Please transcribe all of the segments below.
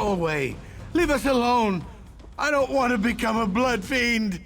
Go away. Leave us alone. I don't want to become a blood fiend.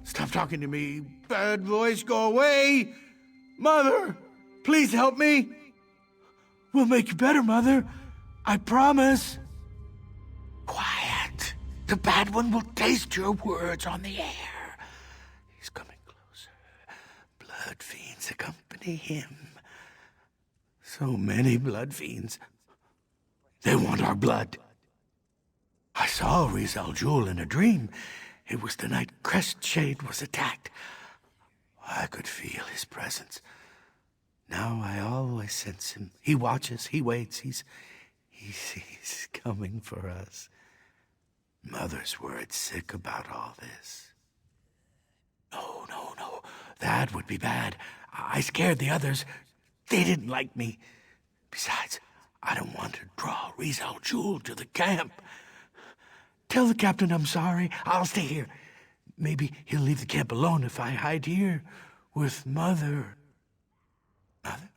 Stop talking to me, bad voice, go away! Mother, please help me! We'll make you better, Mother. I promise. Quiet. The bad one will taste your words on the air. He's coming closer. Blood fiends accompany him. So many blood fiends. They want our blood. I saw Riz Al Jul in a dream. It was the night Crest Shade was attacked. I could feel his presence. Now I always sense him. He watches, he waits, he's coming for us. Mother's worried sick about all this. No. That would be bad. I scared the others. They didn't like me. Besides, I don't want to draw Riz Al Jul to the camp. Tell the captain I'm sorry. I'll stay here. Maybe he'll leave the camp alone if I hide here with Mother. Mother?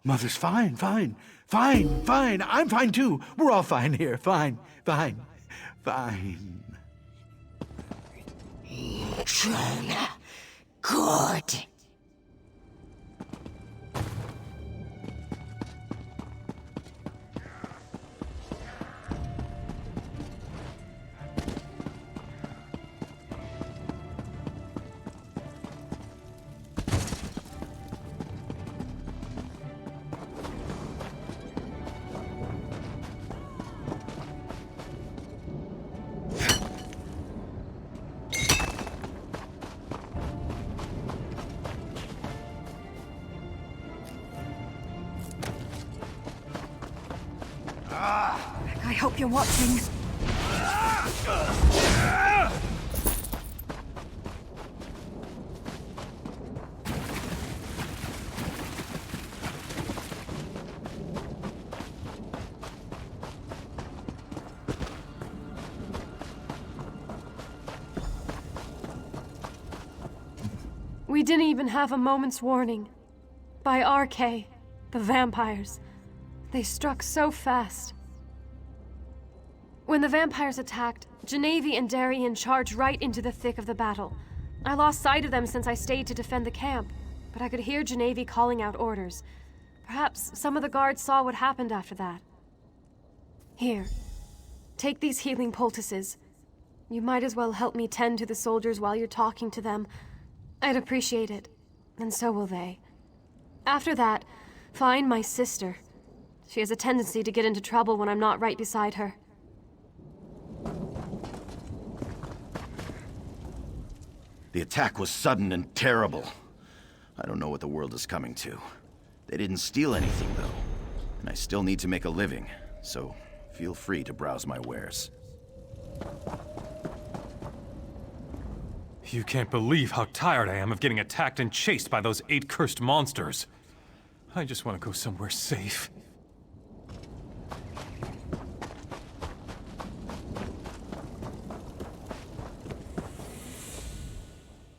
Mother's fine. I'm fine too. We're all fine here. Fine. Jonah. Good. I hope you're watching. We didn't even have a moment's warning. By RK, the vampires. They struck so fast. When the vampires attacked, Genevieve and Darian charged right into the thick of the battle. I lost sight of them since I stayed to defend the camp, but I could hear Genevieve calling out orders. Perhaps some of the guards saw what happened after that. Here, take these healing poultices. You might as well help me tend to the soldiers while you're talking to them. I'd appreciate it, and so will they. After that, find my sister. She has a tendency to get into trouble when I'm not right beside her. The attack was sudden and terrible. I don't know what the world is coming to. They didn't steal anything, though. And I still need to make a living, so feel free to browse my wares. You can't believe how tired I am of getting attacked and chased by those 8 cursed monsters. I just want to go somewhere safe.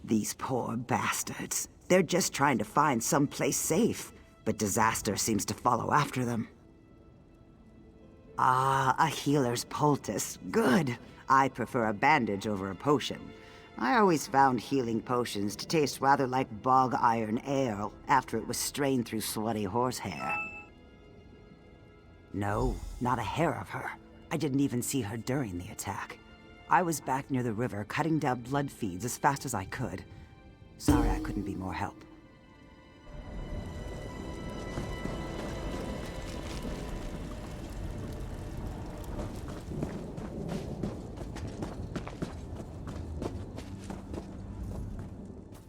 These poor bastards. They're just trying to find someplace safe, but disaster seems to follow after them. Ah, a healer's poultice. Good. I prefer a bandage over a potion. I always found healing potions to taste rather like bog iron ale after it was strained through sweaty horsehair. No, not a hair of her. I didn't even see her during the attack. I was back near the river cutting down blood feeds as fast as I could. Sorry I couldn't be more help.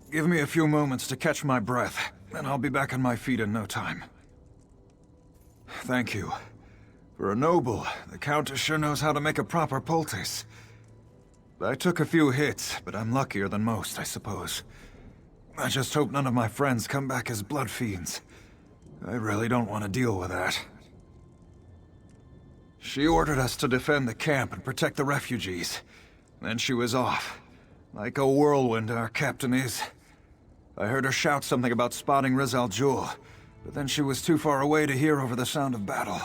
Give me a few moments to catch my breath, and I'll be back on my feet in no time. Thank you. For a noble, the Countess sure knows how to make a proper poultice. I took a few hits, but I'm luckier than most, I suppose. I just hope none of my friends come back as blood fiends. I really don't want to deal with that. She ordered us to defend the camp and protect the refugees. Then she was off. Like a whirlwind, our captain is. I heard her shout something about spotting Riz Al Jul, but then she was too far away to hear over the sound of battle.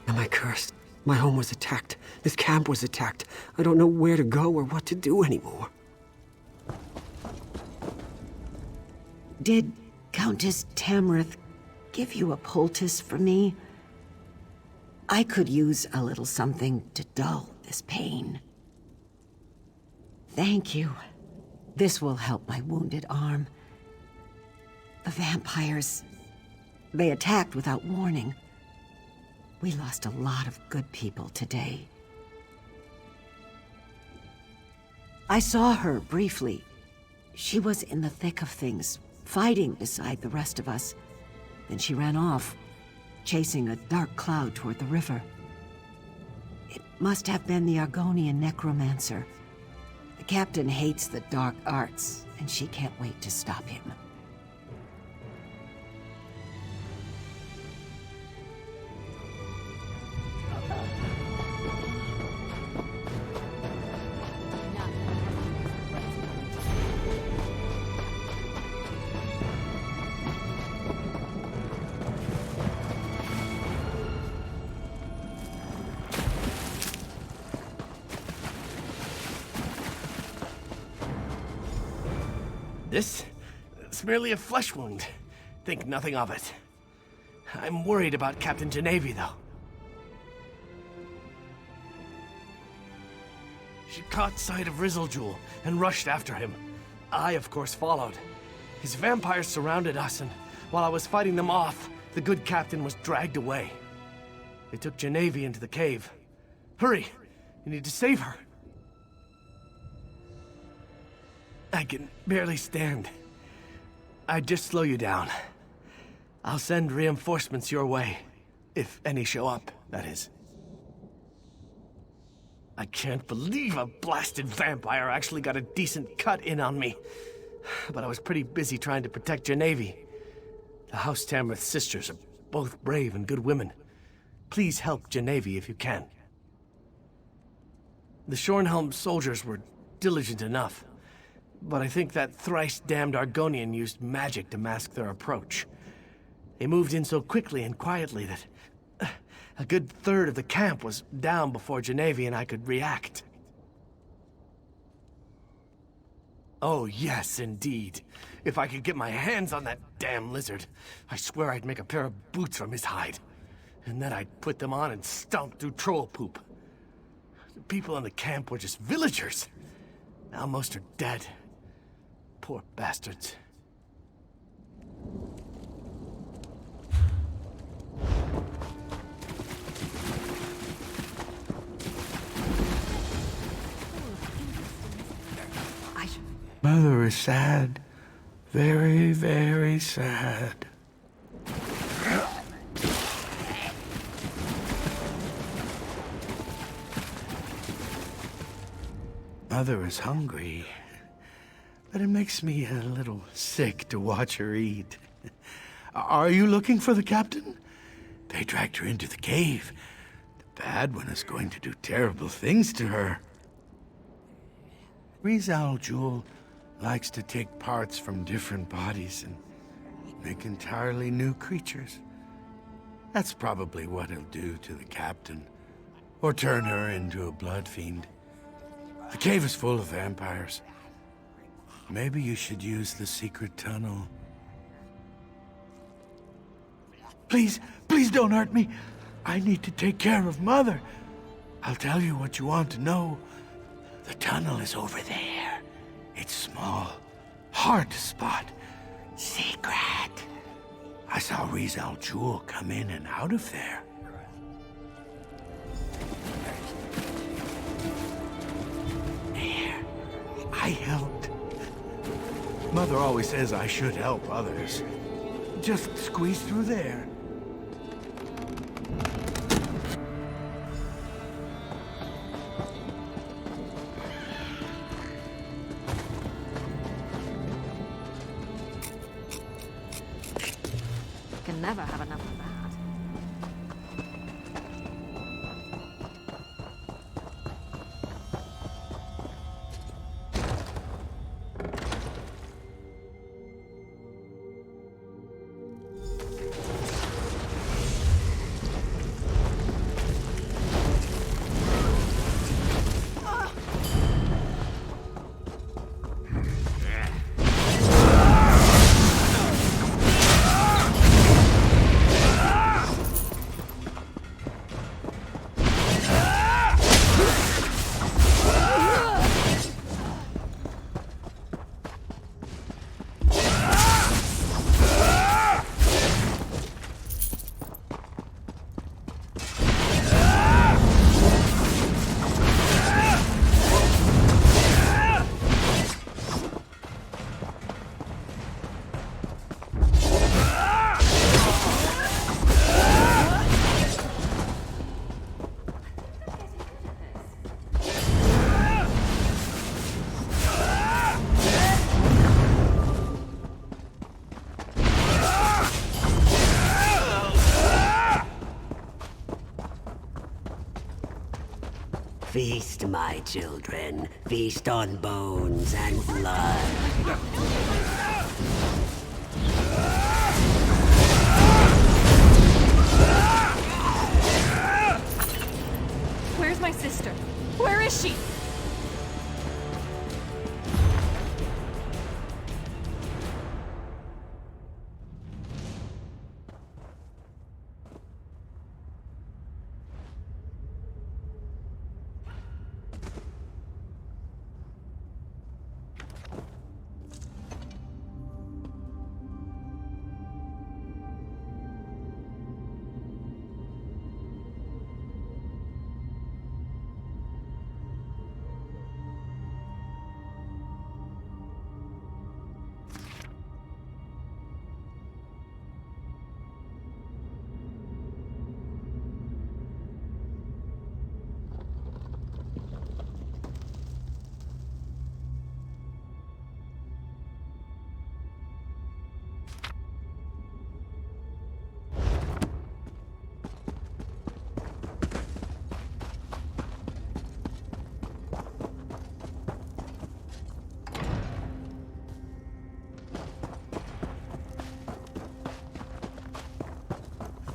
Am I cursed? My home was attacked. This camp was attacked. I don't know where to go or what to do anymore. Did Countess Tamrith give you a poultice for me? I could use a little something to dull this pain. Thank you. This will help my wounded arm. The vampires, they attacked without warning. We lost a lot of good people today. I saw her briefly. She was in the thick of things, fighting beside the rest of us. Then she ran off, chasing a dark cloud toward the river. It must have been the Argonian necromancer. The captain hates the dark arts, and she can't wait to stop him. It's merely a flesh wound. Think nothing of it. I'm worried about Captain Genevieve, though. She caught sight of Riz Al Jul and rushed after him. I, of course, followed. His vampires surrounded us, and while I was fighting them off, the good captain was dragged away. They took Genevieve into the cave. Hurry! You need to save her. I can barely stand. I'd just slow you down. I'll send reinforcements your way. If any show up, that is. I can't believe a blasted vampire actually got a decent cut in on me. But I was pretty busy trying to protect Genevieve. The House Tamrith sisters are both brave and good women. Please help Genevieve if you can. The Shornhelm soldiers were diligent enough. But I think that thrice-damned Argonian used magic to mask their approach. They moved in so quickly and quietly that a good third of the camp was down before Genevieve and I could react. Oh, yes, indeed. If I could get my hands on that damn lizard, I swear I'd make a pair of boots from his hide. And then I'd put them on and stomp through troll poop. The people in the camp were just villagers. Now most are dead. Poor bastards. Mother is sad. Very, very sad. Mother is hungry, but it makes me a little sick to watch her eat. Are you looking for the captain? They dragged her into the cave. The bad one is going to do terrible things to her. Riz Al Jul likes to take parts from different bodies and make entirely new creatures. That's probably what he'll do to the captain, or turn her into a blood fiend. The cave is full of vampires. Maybe you should use the secret tunnel. Please, please don't hurt me. I need to take care of Mother. I'll tell you what you want to know. The tunnel is over there. It's small, hard to spot. Secret. I saw Rizal Jewel come in and out of there. There. I helped. Mother always says I should help others. Just squeeze through there. Can never have enough of that. Feast, my children. Feast on bones and blood. Where's my sister? Where is she?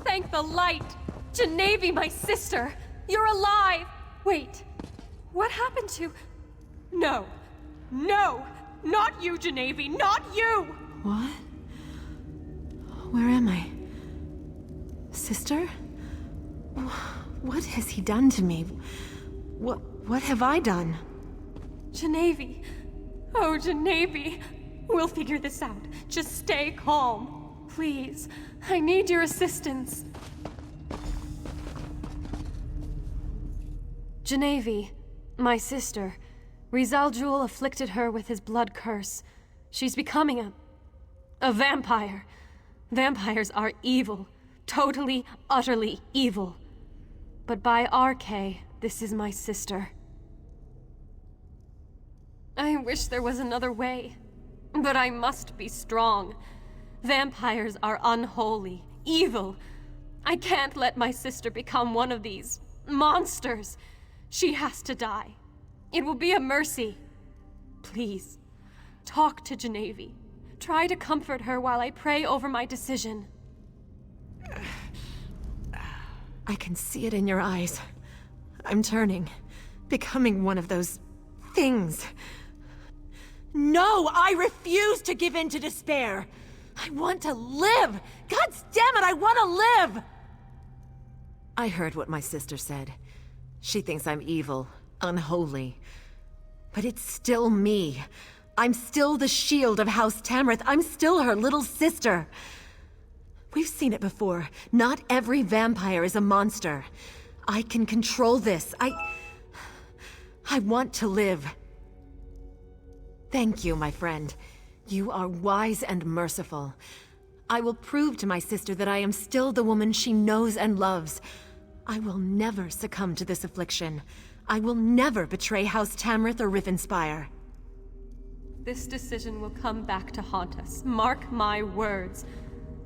Thank the light! Genevieve, my sister! You're alive! Wait, what happened to... No! No! Not you, Genevieve! Not you! What? Where am I? Sister? What has he done to me? What have I done? Genevieve! Oh, Genevieve! We'll figure this out. Just stay calm. Please, I need your assistance. Genevieve, my sister. Rizal Jewel afflicted her with his blood curse. She's becoming a vampire. Vampires are evil. Totally, utterly evil. But by RK, this is my sister. I wish there was another way. But I must be strong. Vampires are unholy, evil. I can't let my sister become one of these monsters. She has to die. It will be a mercy. Please, talk to Genevieve. Try to comfort her while I pray over my decision. I can see it in your eyes. I'm turning, becoming one of those things. No, I refuse to give in to despair. I want to live! God damn it, I want to live! I heard what my sister said. She thinks I'm evil, unholy. But it's still me. I'm still the shield of House Tamrith. I'm still her little sister. We've seen it before. Not every vampire is a monster. I can control this. I want to live. Thank you, my friend. You are wise and merciful. I will prove to my sister that I am still the woman she knows and loves. I will never succumb to this affliction. I will never betray House Tamrith or Rivenspire. This decision will come back to haunt us. Mark my words.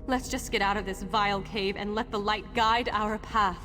Let's just get out of this vile cave and let the light guide our path.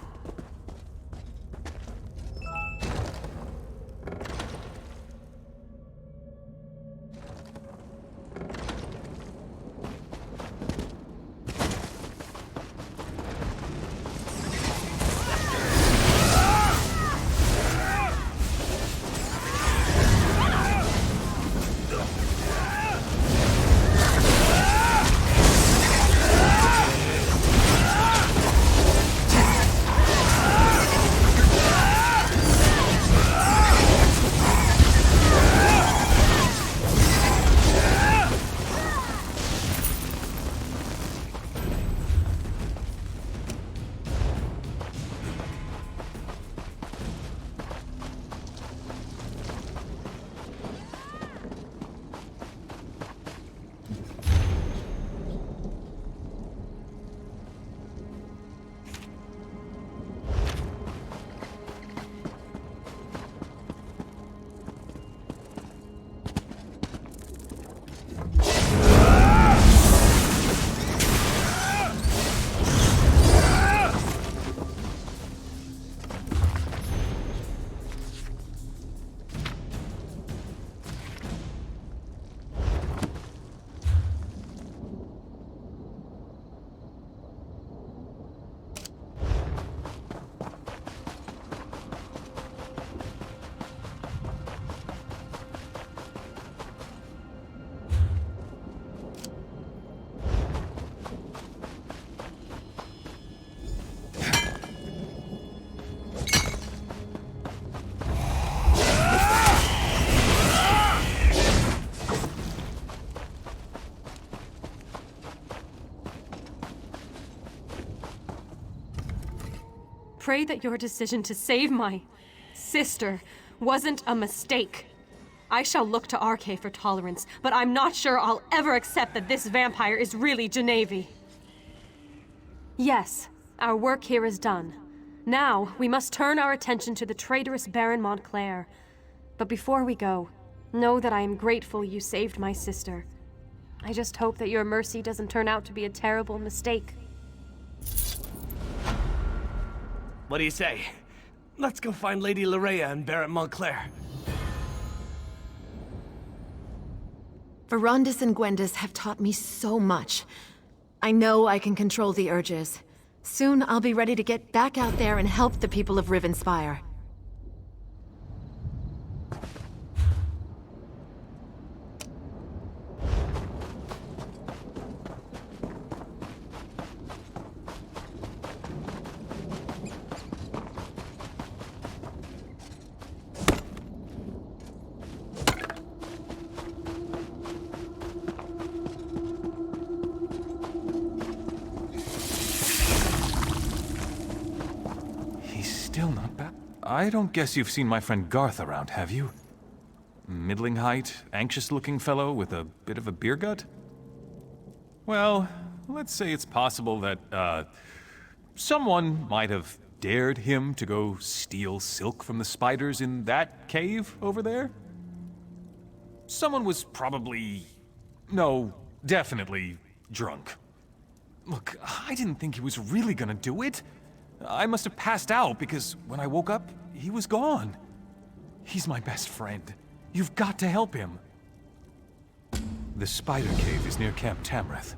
Pray that your decision to save my sister wasn't a mistake. I shall look to RK for tolerance, but I'm not sure I'll ever accept that this vampire is really Genevieve. Yes, our work here is done. Now, we must turn our attention to the traitorous Baron Montclair. But before we go, know that I am grateful you saved my sister. I just hope that your mercy doesn't turn out to be a terrible mistake. What do you say? Let's go find Lady Larea and Baron Montclair. Verondis and Gwendis have taught me so much. I know I can control the urges. Soon I'll be ready to get back out there and help the people of Rivenspire. Still not bad. I don't guess you've seen my friend Garth around, have you? Middling height, anxious-looking fellow with a bit of a beer gut? Well, let's say it's possible that, someone might have dared him to go steal silk from the spiders in that cave over there? Someone was probably... no, definitely drunk. Look, I didn't think he was really gonna do it. I must have passed out because when I woke up, he was gone. He's my best friend. You've got to help him. The Spider Cave is near Camp Tamrith.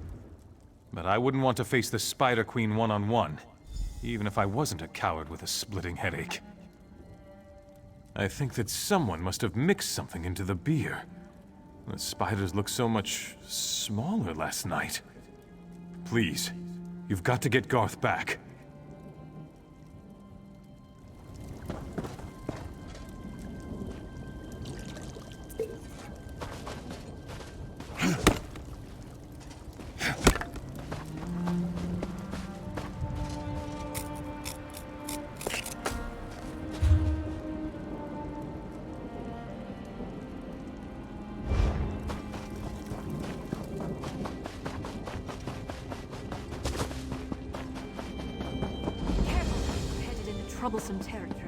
But I wouldn't want to face the Spider Queen one-on-one, even if I wasn't a coward with a splitting headache. I think that someone must have mixed something into the beer. The spiders looked so much smaller last night. Please, you've got to get Garth back. Troublesome territory.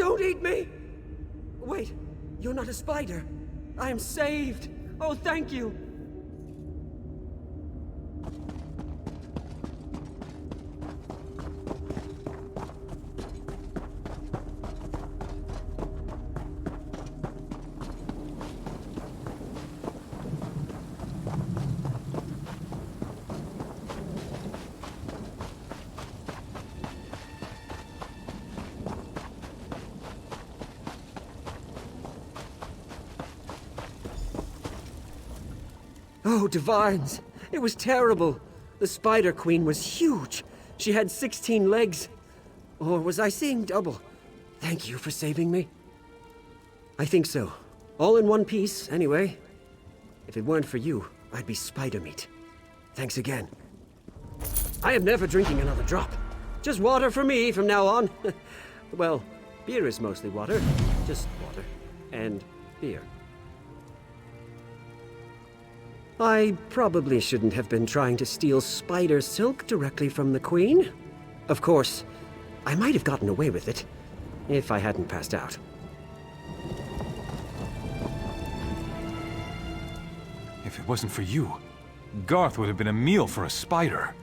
Don't eat me! Wait, you're not a spider. I am saved. Oh, thank you. Oh, divines! It was terrible. The Spider Queen was huge. She had 16 legs. Or was I seeing double? Thank you for saving me. I think so. All in one piece, anyway. If it weren't for you, I'd be spider meat. Thanks again. I am never drinking another drop. Just water for me from now on. Well, beer is mostly water. Just water. And beer. I probably shouldn't have been trying to steal spider silk directly from the Queen. Of course, I might have gotten away with it, if I hadn't passed out. If it wasn't for you, Garth would have been a meal for a spider.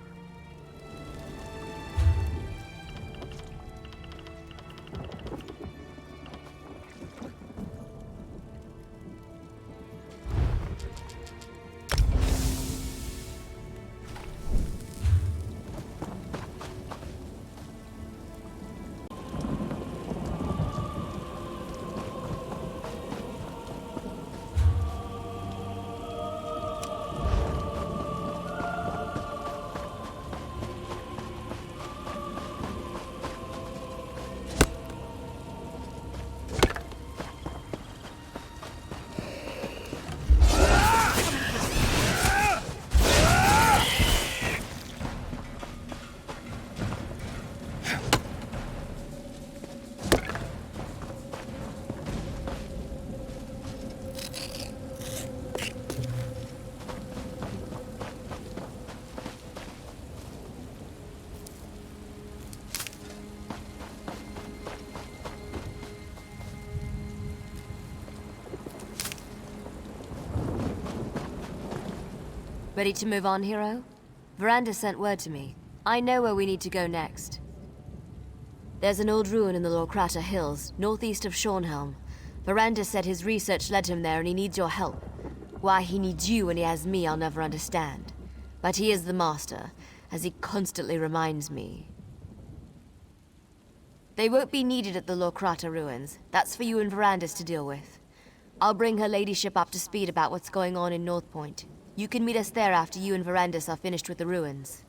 Ready to move on, hero? Veranda sent word to me. I know where we need to go next. There's an old ruin in the Lorkrata Hills, northeast of Shornhelm. Veranda said his research led him there and he needs your help. Why he needs you when he has me, I'll never understand. But he is the master, as he constantly reminds me. They won't be needed at the Lorkrata ruins. That's for you and Verandas to deal with. I'll bring her ladyship up to speed about what's going on in North Point. You can meet us there after you and Verandas are finished with the ruins.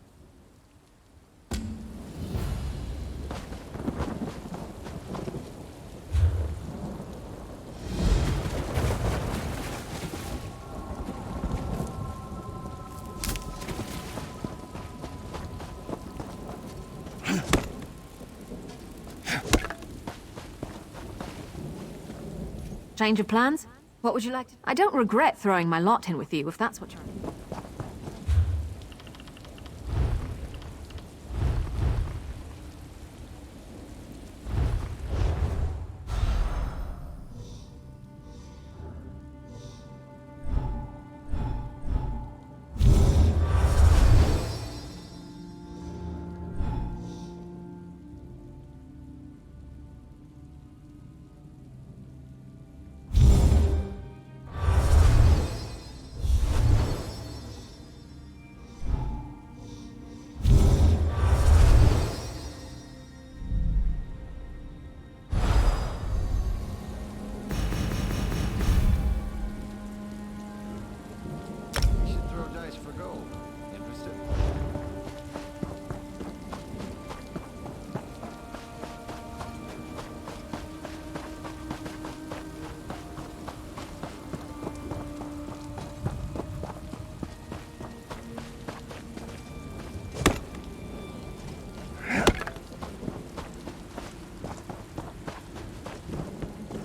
Change of plans? What would you like to... I don't regret throwing my lot in with you, if that's what you're...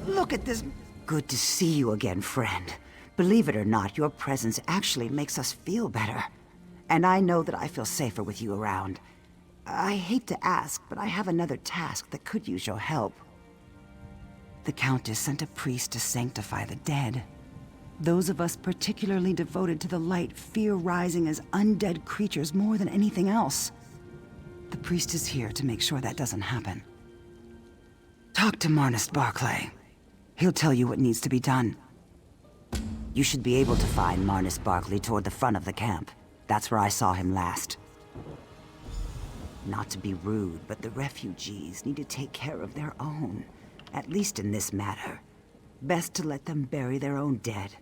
Look at this. Good to see you again, friend. Believe it or not, your presence actually makes us feel better. And I know that I feel safer with you around. I hate to ask, but I have another task that could use your help. The Countess sent a priest to sanctify the dead. Those of us particularly devoted to the light fear rising as undead creatures more than anything else. The priest is here to make sure that doesn't happen. Talk to Marnus Barclay. He'll tell you what needs to be done. You should be able to find Marnus Barclay toward the front of the camp. That's where I saw him last. Not to be rude, but the refugees need to take care of their own. At least in this matter. Best to let them bury their own dead.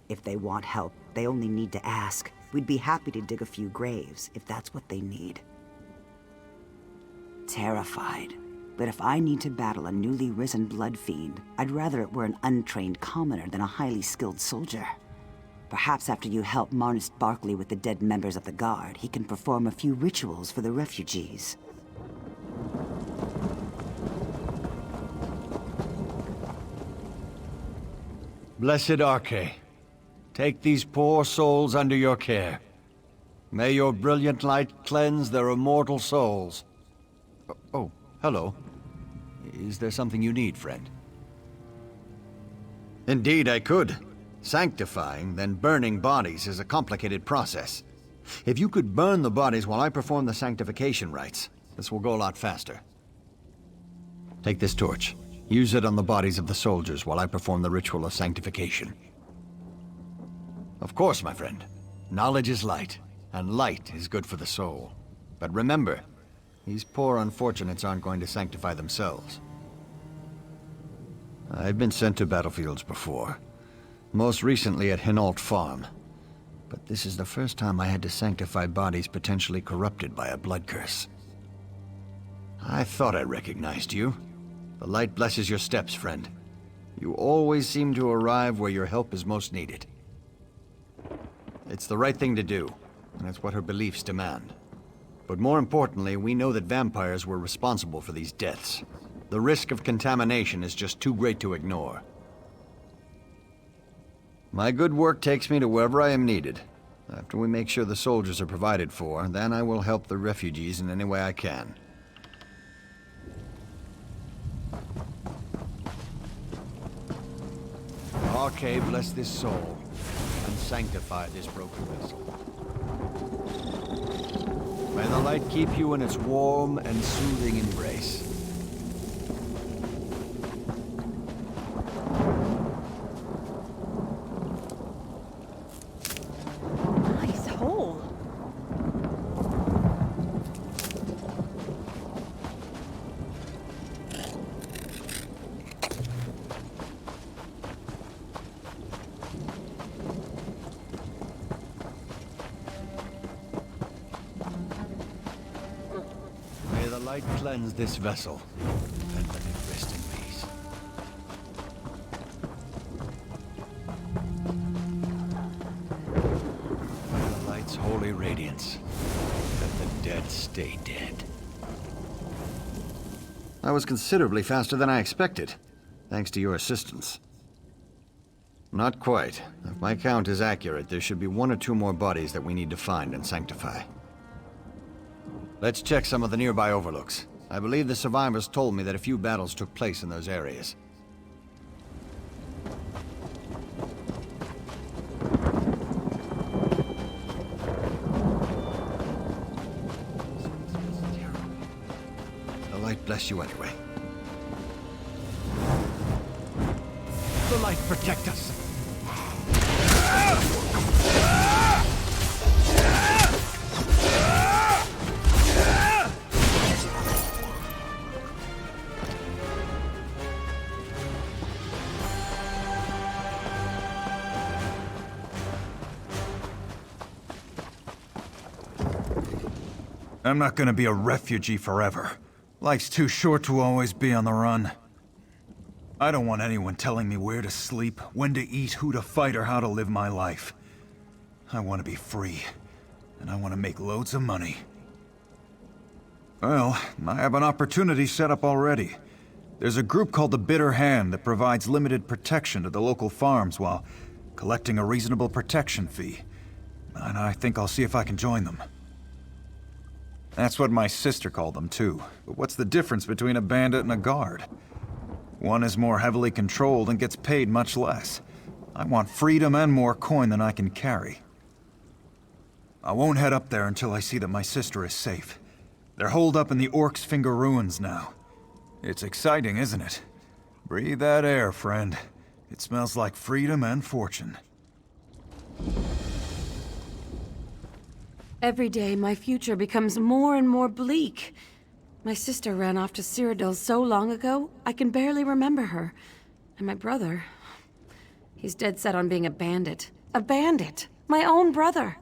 If they want help, they only need to ask. We'd be happy to dig a few graves, if that's what they need. Terrified. But if I need to battle a newly risen blood fiend, I'd rather it were an untrained commoner than a highly skilled soldier. Perhaps after you help Marnus Barclay with the dead members of the Guard, he can perform a few rituals for the refugees. Blessed Arche, take these poor souls under your care. May your brilliant light cleanse their immortal souls. Oh, hello. Is there something you need, friend? Indeed, I could. Sanctifying, then burning bodies is a complicated process. If you could burn the bodies while I perform the sanctification rites, this will go a lot faster. Take this torch. Use it on the bodies of the soldiers while I perform the ritual of sanctification. Of course, my friend. Knowledge is light, and light is good for the soul. But remember, these poor unfortunates aren't going to sanctify themselves. I've been sent to battlefields before. Most recently at Hinault Farm. But this is the first time I had to sanctify bodies potentially corrupted by a blood curse. I thought I recognized you. The light blesses your steps, friend. You always seem to arrive where your help is most needed. It's the right thing to do, and it's what her beliefs demand. But more importantly, we know that vampires were responsible for these deaths. The risk of contamination is just too great to ignore. My good work takes me to wherever I am needed. After we make sure the soldiers are provided for, then I will help the refugees in any way I can. Arche, bless this soul, and sanctify this broken vessel. May the light keep you in its warm and soothing embrace. Nice hole. May the light cleanse this vessel, and let it rest in peace. May the light's holy radiance, let the dead stay dead. I was considerably faster than I expected, thanks to your assistance. Not quite. If my count is accurate, there should be 1 or 2 more bodies that we need to find and sanctify. Let's check some of the nearby overlooks. I believe the survivors told me that a few battles took place in those areas. The light bless you anyway. The light protect us! I'm not gonna be a refugee forever. Life's too short to always be on the run. I don't want anyone telling me where to sleep, when to eat, who to fight, or how to live my life. I want to be free, and I want to make loads of money. Well, I have an opportunity set up already. There's a group called the Bitter Hand that provides limited protection to the local farms while collecting a reasonable protection fee. And I think I'll see if I can join them. That's what my sister called them, too. But what's the difference between a bandit and a guard? One is more heavily controlled and gets paid much less. I want freedom and more coin than I can carry. I won't head up there until I see that my sister is safe. They're holed up in the Orc's Finger ruins now. It's exciting, isn't it? Breathe that air, friend. It smells like freedom and fortune. Every day, my future becomes more and more bleak. My sister ran off to Cyrodiil so long ago, I can barely remember her. And my brother... he's dead set on being a bandit. A bandit! My own brother!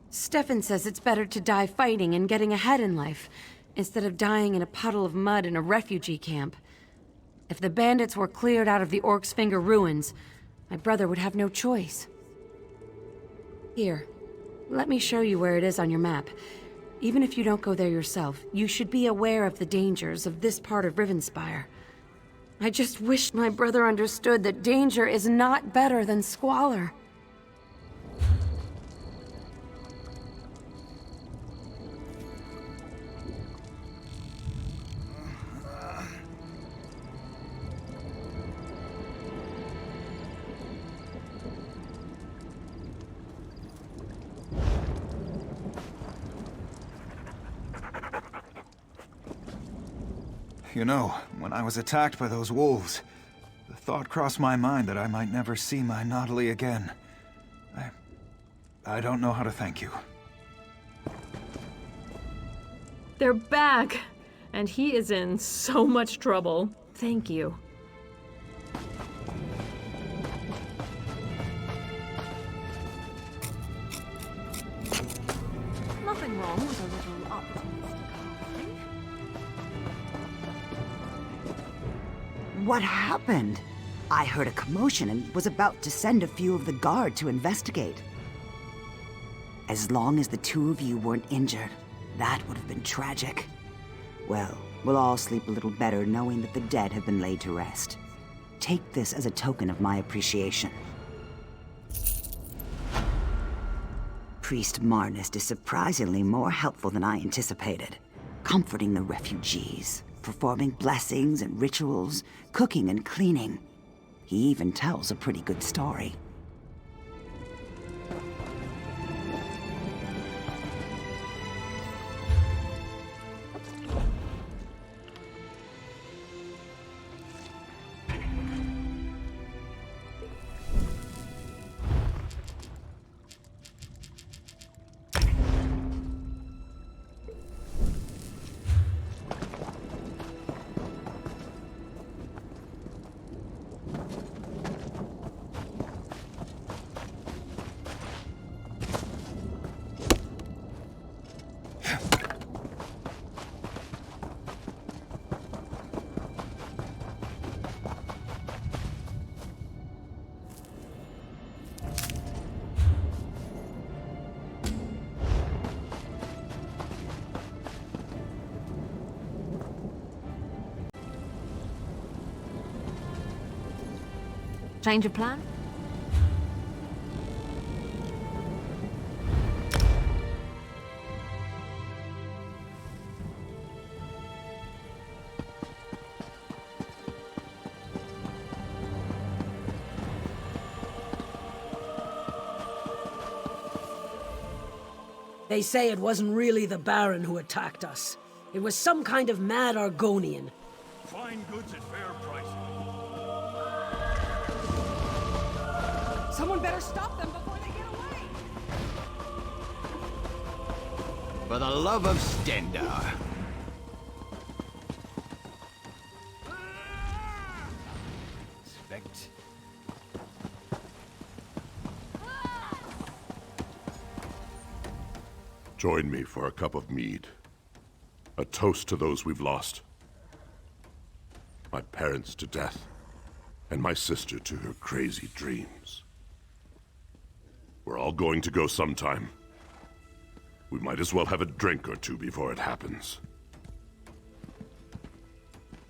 Stefan says it's better to die fighting and getting ahead in life, instead of dying in a puddle of mud in a refugee camp. If the bandits were cleared out of the Orc's Finger ruins, my brother would have no choice. Here, let me show you where it is on your map. Even if you don't go there yourself, you should be aware of the dangers of this part of Rivenspire. I just wish my brother understood that danger is not better than squalor. You know, when I was attacked by those wolves, the thought crossed my mind that I might never see my Nautilus again. I don't know how to thank you. They're back, and he is in so much trouble. Thank you. Nothing wrong with a little optimistic harvesting. What happened? I heard a commotion and was about to send a few of the guard to investigate. As long as the two of you weren't injured, that would have been tragic. Well, we'll all sleep a little better knowing that the dead have been laid to rest. Take this as a token of my appreciation. Priest Marnist is surprisingly more helpful than I anticipated, comforting the refugees, performing blessings and rituals, cooking and cleaning. He even tells a pretty good story. Change of plan? They say it wasn't really the Baron who attacked us. It was some kind of mad Argonian. Fine goods at fair price. Someone better stop them before they get away! For the love of Stendar. Expect. Join me for a cup of mead. A toast to those we've lost. My parents to death, and my sister to her crazy dreams. We're all going to go sometime. We might as well have a drink or two before it happens.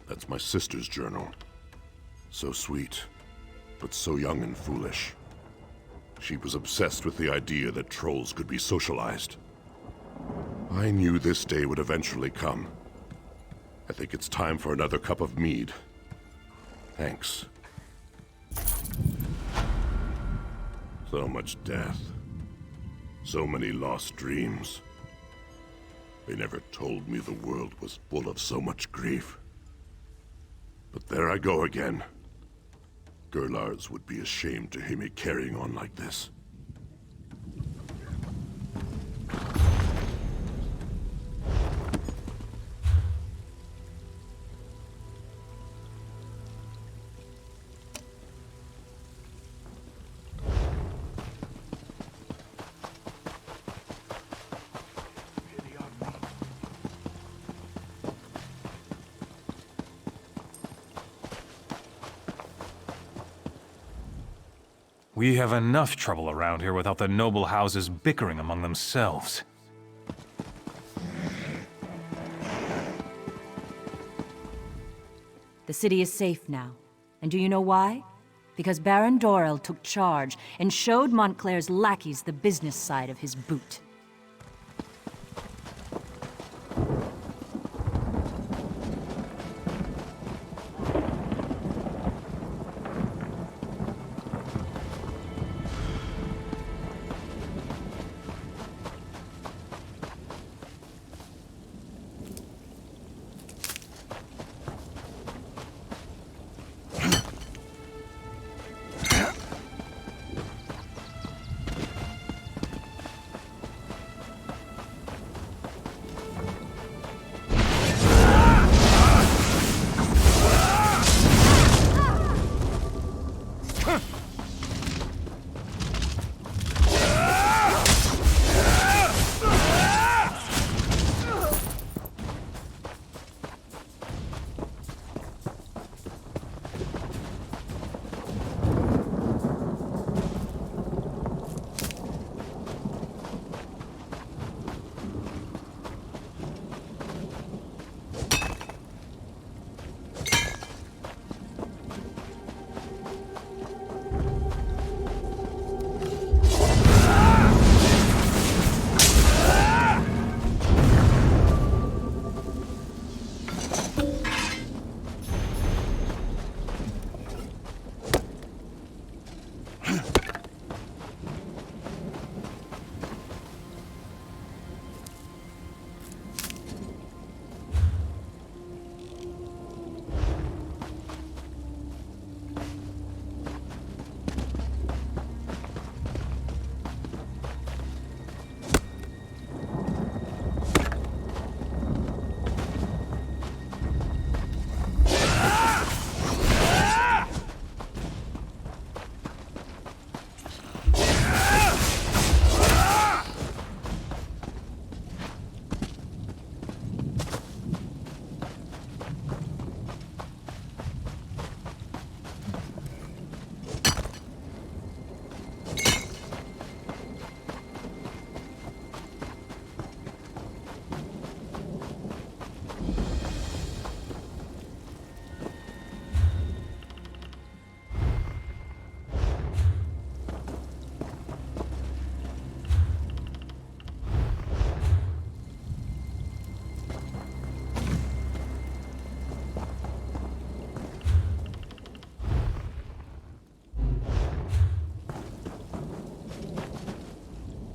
That's my sister's journal. So sweet, but so young and foolish. She was obsessed with the idea that trolls could be socialized. I knew this day would eventually come. I think it's time for another cup of mead Thanks. So much death. So many lost dreams. They never told me the world was full of so much grief. But there I go again. Gerlards would be ashamed to hear me carrying on like this. We have enough trouble around here without the noble houses bickering among themselves. The city is safe now. And do you know why? Because Baron Dorel took charge and showed Montclair's lackeys the business side of his boot.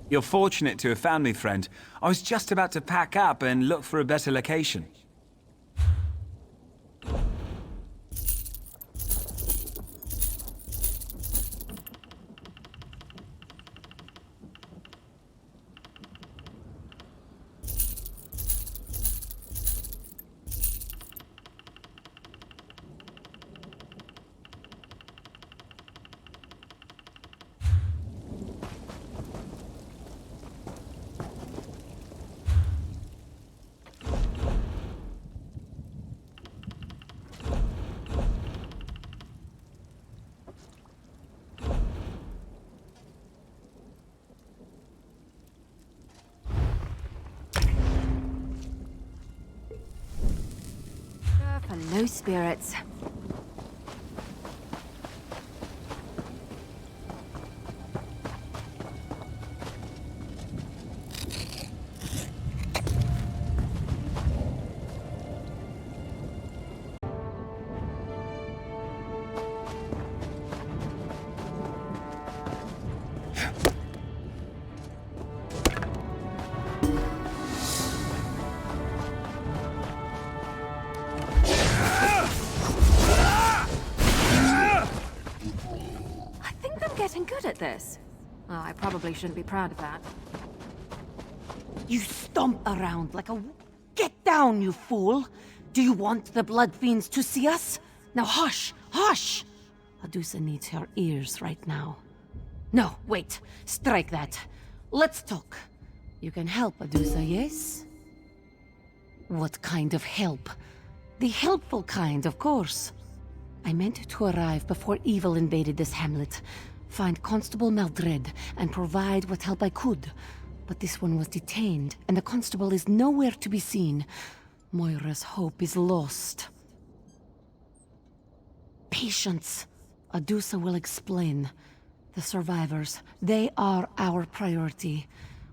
You're fortunate to have found me, friend. I was just about to pack up and look for a better location. For low spirits. at this. Oh, I probably shouldn't be proud of that. You stomp around like a... Get down, you fool! Do you want the Blood Fiends to see us? Now hush! Hush! Adusa needs her ears right now. No, wait. Strike that. Let's talk. You can help, Adusa, yes? What kind of help? The helpful kind, of course. I meant to arrive before evil invaded this hamlet, find Constable Maldred, and provide what help I could. But this one was detained, and the constable is nowhere to be seen. Moira's hope is lost. Patience. Adusa will explain. The survivors, they are our priority.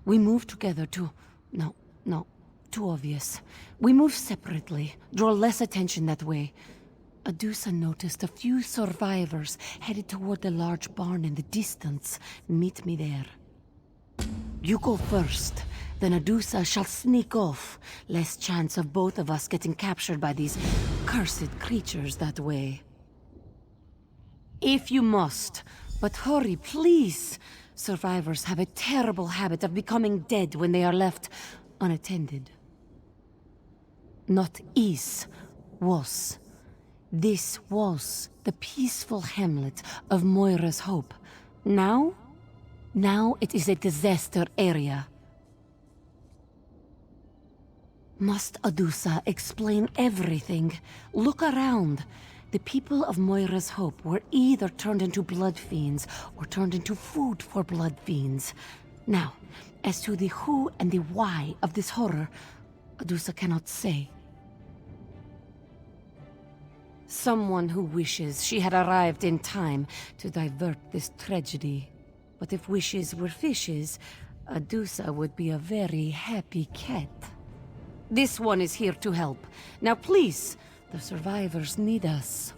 We move together to... No, too obvious. We move separately, draw less attention that way. Adusa noticed a few survivors headed toward the large barn in the distance. Meet me there. You go first, then Adusa shall sneak off. Less chance of both of us getting captured by these cursed creatures that way. If you must, but hurry, please. Survivors have a terrible habit of becoming dead when they are left unattended. Not is, was. This was the peaceful hamlet of Moira's Hope. Now it is a disaster area. Must Adusa explain everything? Look around. The people of Moira's Hope were either turned into blood fiends or turned into food for blood fiends. Now, as to the who and the why of this horror, Adusa cannot say. Someone who wishes she had arrived in time to divert this tragedy. But if wishes were fishes, Adusa would be a very happy cat. This one is here to help. Now please, the survivors need us.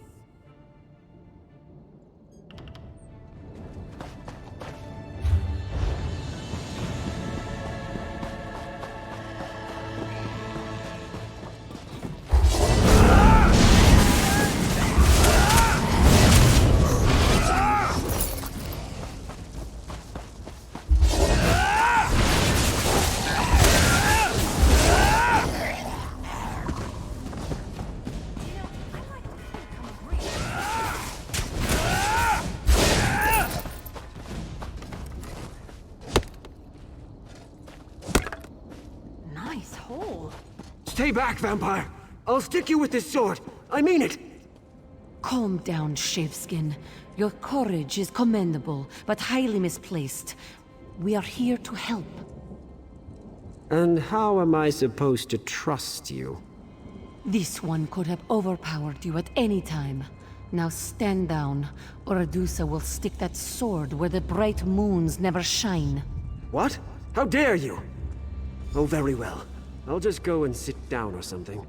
Stay back, vampire! I'll stick you with this sword! I mean it! Calm down, Shaveskin. Your courage is commendable, but highly misplaced. We are here to help. And how am I supposed to trust you? This one could have overpowered you at any time. Now stand down, or Adusa will stick that sword where the bright moons never shine. What? How dare you? Oh, very well. I'll just go and sit down or something.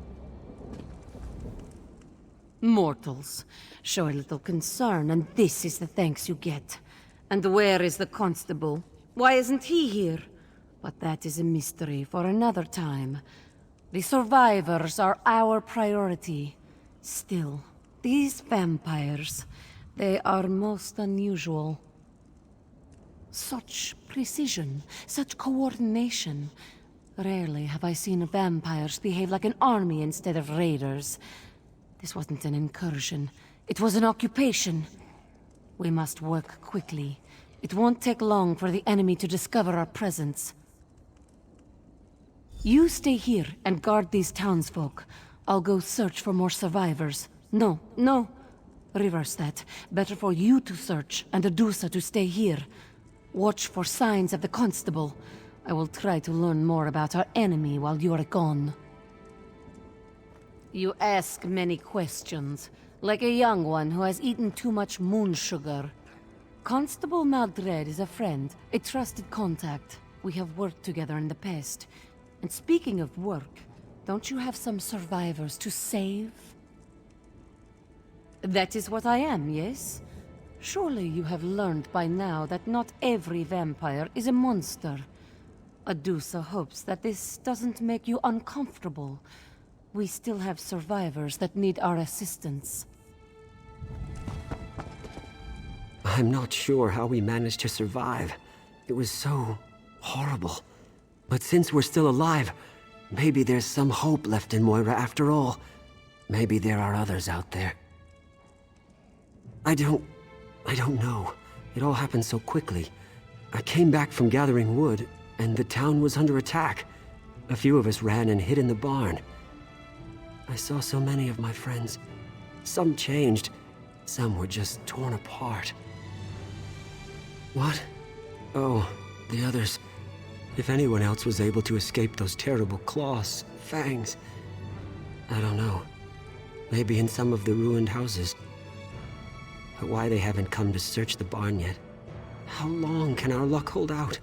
Mortals. Show a little concern, and this is the thanks you get. And where is the constable? Why isn't he here? But that is a mystery for another time. The survivors are our priority. Still, these vampires, they are most unusual. Such precision, such coordination. Rarely have I seen vampires behave like an army instead of raiders. This wasn't an incursion. It was an occupation. We must work quickly. It won't take long for the enemy to discover our presence. You stay here and guard these townsfolk. I'll go search for more survivors. No. Reverse that. Better for you to search and Adusa to stay here. Watch for signs of the constable. I will try to learn more about our enemy while you are gone. You ask many questions, like a young one who has eaten too much moon sugar. Constable Maldred is a friend, a trusted contact. We have worked together in the past. And speaking of work, don't you have some survivors to save? That is what I am, yes? Surely you have learned by now that not every vampire is a monster. Adusa hopes that this doesn't make you uncomfortable. We still have survivors that need our assistance. I'm not sure how we managed to survive. It was so horrible. But since we're still alive, maybe there's some hope left in Moira after all. Maybe there are others out there. I don't know. It all happened so quickly. I came back from gathering wood, and the town was under attack. A few of us ran and hid in the barn. I saw so many of my friends. Some changed, some were just torn apart. What? Oh, the others. If anyone else was able to escape those terrible claws, fangs, I don't know. Maybe in some of the ruined houses. But why they haven't come to search the barn yet? How long can our luck hold out?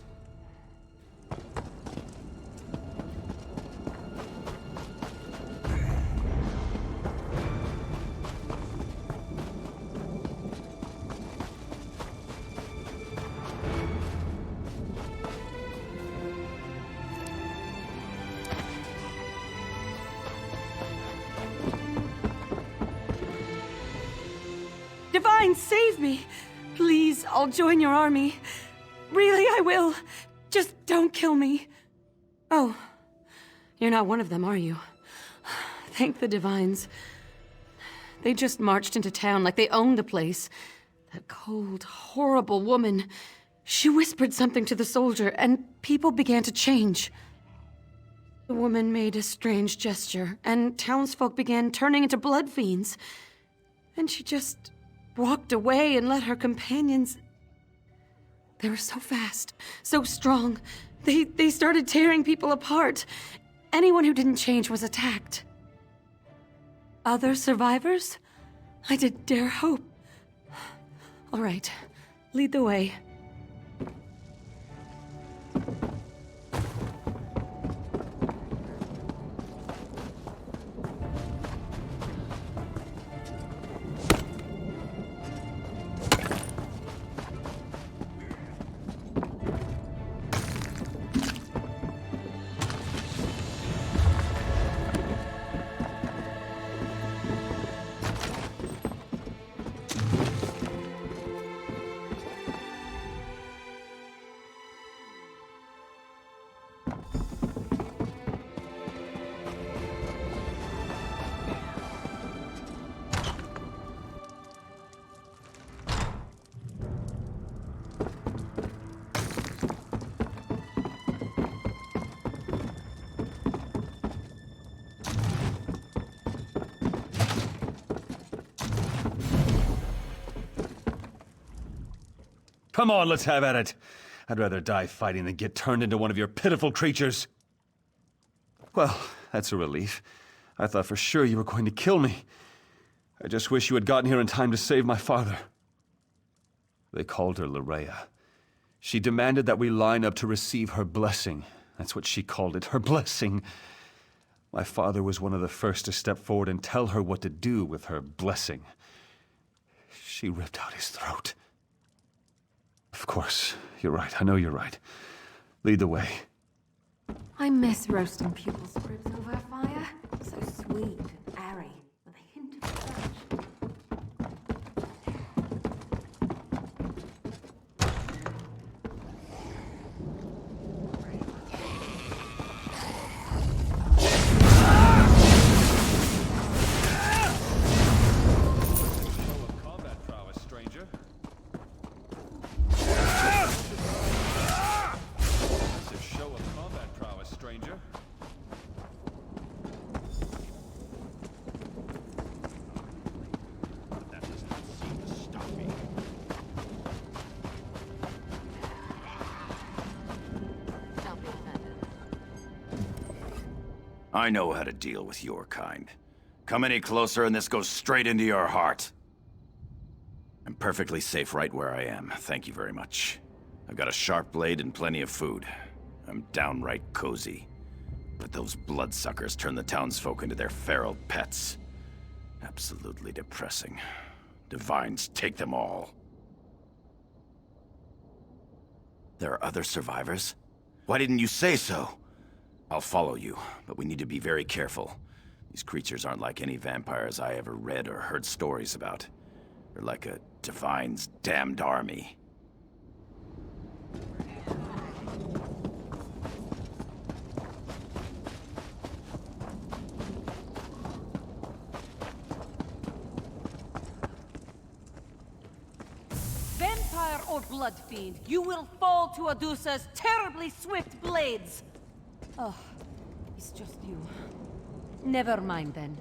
Divine, save me! Please, I'll join your army. Really, I will. Just don't kill me. Oh, you're not one of them, are you? Thank the Divines. They just marched into town like they owned the place. That cold, horrible woman. She whispered something to the soldier, and people began to change. The woman made a strange gesture, and townsfolk began turning into blood fiends. And she just walked away and let her companions... They were so fast, so strong. They started tearing people apart. Anyone who didn't change was attacked. Other survivors? I didn't dare hope. All right, lead the way. Come on, let's have at it. I'd rather die fighting than get turned into one of your pitiful creatures. Well, that's a relief. I thought for sure you were going to kill me. I just wish you had gotten here in time to save my father. They called her Larea. She demanded that we line up to receive her blessing. That's what she called it, her blessing. My father was one of the first to step forward and tell her what to do with her blessing. She ripped out his throat. Of course, you're right. I know you're right. Lead the way. I miss roasting pupils' ribs over a fire. So sweet and airy, with a hint of fresh. I know how to deal with your kind. Come any closer and this goes straight into your heart. I'm perfectly safe right where I am, thank you very much. I've got a sharp blade and plenty of food. I'm downright cozy. But those bloodsuckers turn the townsfolk into their feral pets. Absolutely depressing. Divines take them all. There are other survivors? Why didn't you say so? I'll follow you, but we need to be very careful. These creatures aren't like any vampires I ever read or heard stories about. They're like a Define's damned army. Vampire or blood fiend, you will fall to Adusa's terribly swift blades! Oh, it's just you. Never mind then.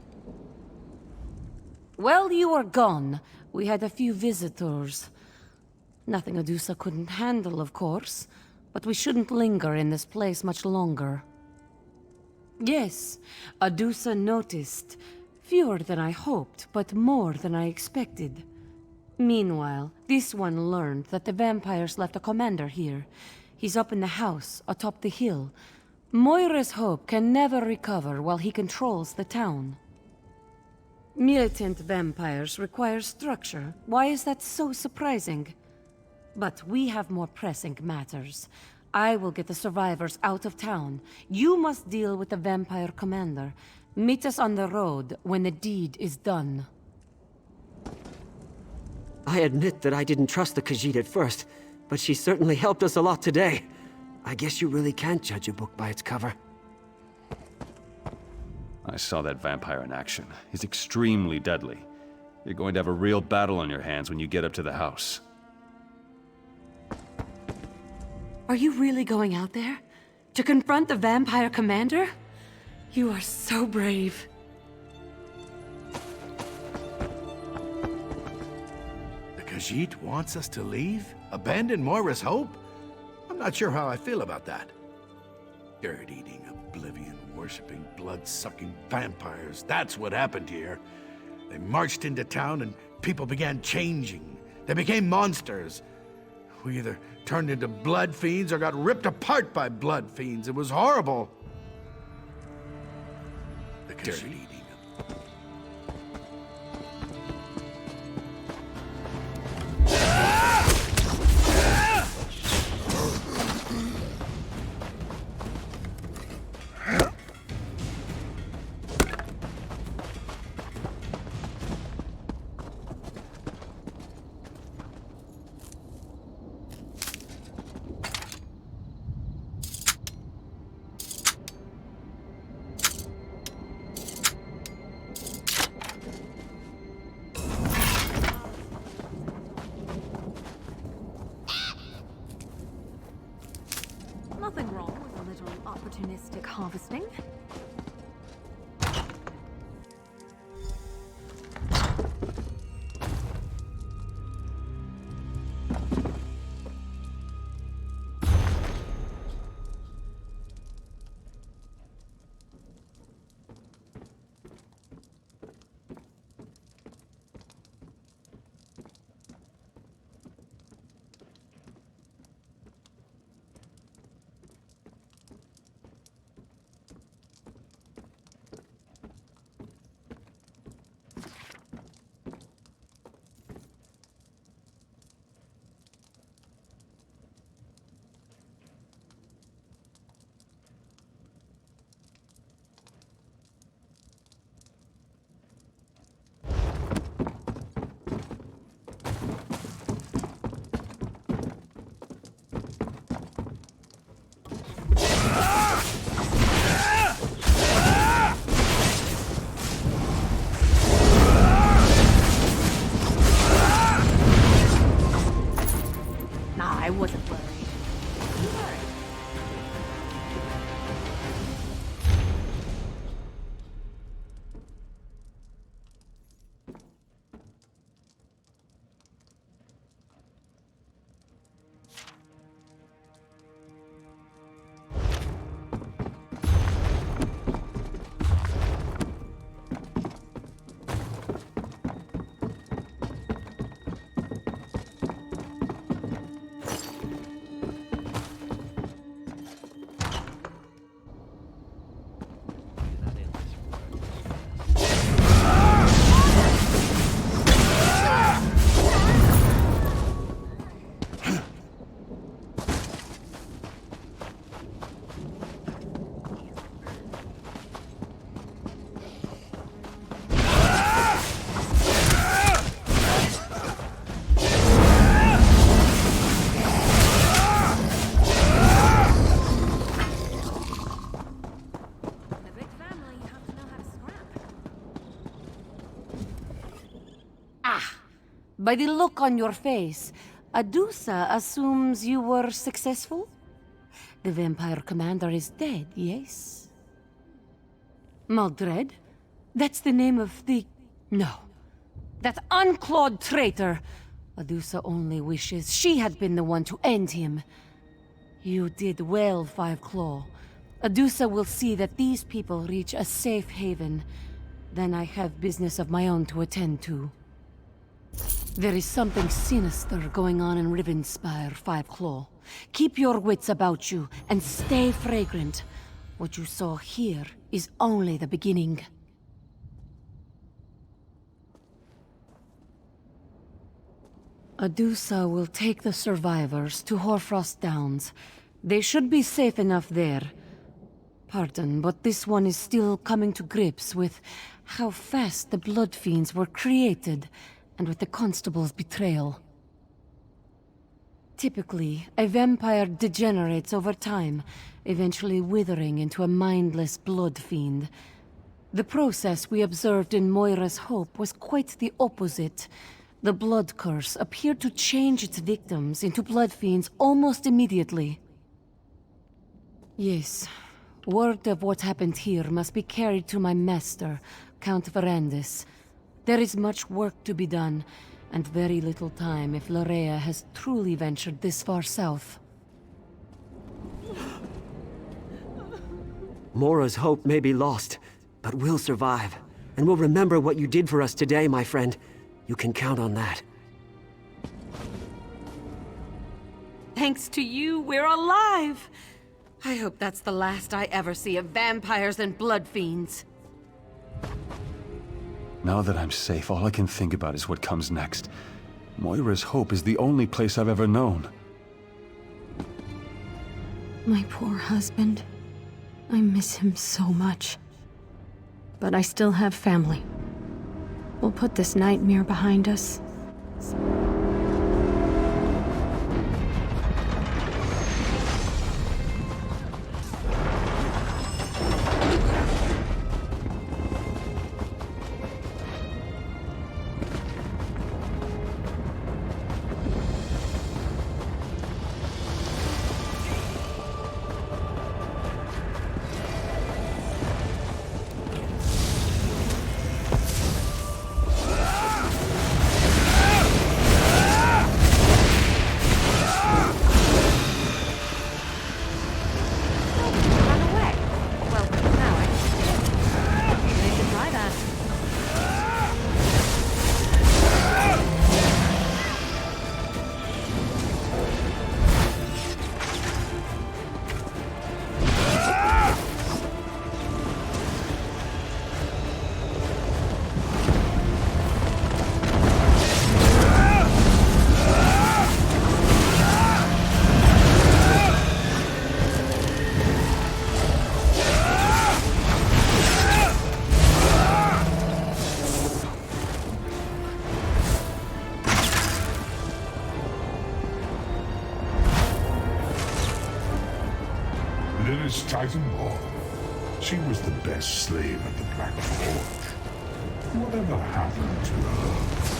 While you were gone, we had a few visitors. Nothing Adusa couldn't handle, of course, but we shouldn't linger in this place much longer. Yes, Adusa noticed. Fewer than I hoped, but more than I expected. Meanwhile, this one learned that the vampires left a commander here. He's up in the house, atop the hill. Moira's hope can never recover while he controls the town. Militant vampires require structure. Why is that so surprising? But we have more pressing matters. I will get the survivors out of town. You must deal with the vampire commander. Meet us on the road when the deed is done. I admit that I didn't trust the Khajiit at first, but she certainly helped us a lot today. I guess you really can't judge a book by its cover. I saw that vampire in action. He's extremely deadly. You're going to have a real battle on your hands when you get up to the house. Are you really going out there? To confront the vampire commander? You are so brave. The Khajiit wants us to leave? Abandon Moira's hope? I'm not sure how I feel about that. Dirt-eating, oblivion-worshipping, blood-sucking vampires. That's what happened here. They marched into town and people began changing. They became monsters. We either turned into blood fiends or got ripped apart by blood fiends. It was horrible. The Khajiit. By the look on your face, Adusa assumes you were successful? The vampire commander is dead, yes? Maldred? That's the name of the... No. That unclawed traitor! Adusa only wishes she had been the one to end him. You did well, Five Claw. Adusa will see that these people reach a safe haven. Then I have business of my own to attend to. There is something sinister going on in Rivenspire, Five Claw. Keep your wits about you, and stay fragrant. What you saw here is only the beginning. Adusa will take the survivors to Hoarfrost Downs. They should be safe enough there. Pardon, but this one is still coming to grips with how fast the Blood Fiends were created, and with the Constable's betrayal. Typically, a vampire degenerates over time, eventually withering into a mindless Blood Fiend. The process we observed in Moira's Hope was quite the opposite. The Blood Curse appeared to change its victims into Blood Fiends almost immediately. Yes, word of what happened here must be carried to my master, Count Verandis. There is much work to be done, and very little time if Larea has truly ventured this far south. Moira's hope may be lost, but we'll survive. And we'll remember what you did for us today, my friend. You can count on that. Thanks to you, we're alive! I hope that's the last I ever see of vampires and blood fiends. Now that I'm safe, all I can think about is what comes next. Moira's Hope is the only place I've ever known. My poor husband. I miss him so much. But I still have family. We'll put this nightmare behind us. Titanborn. She was the best slave at the Black Forge. Whatever happened to her?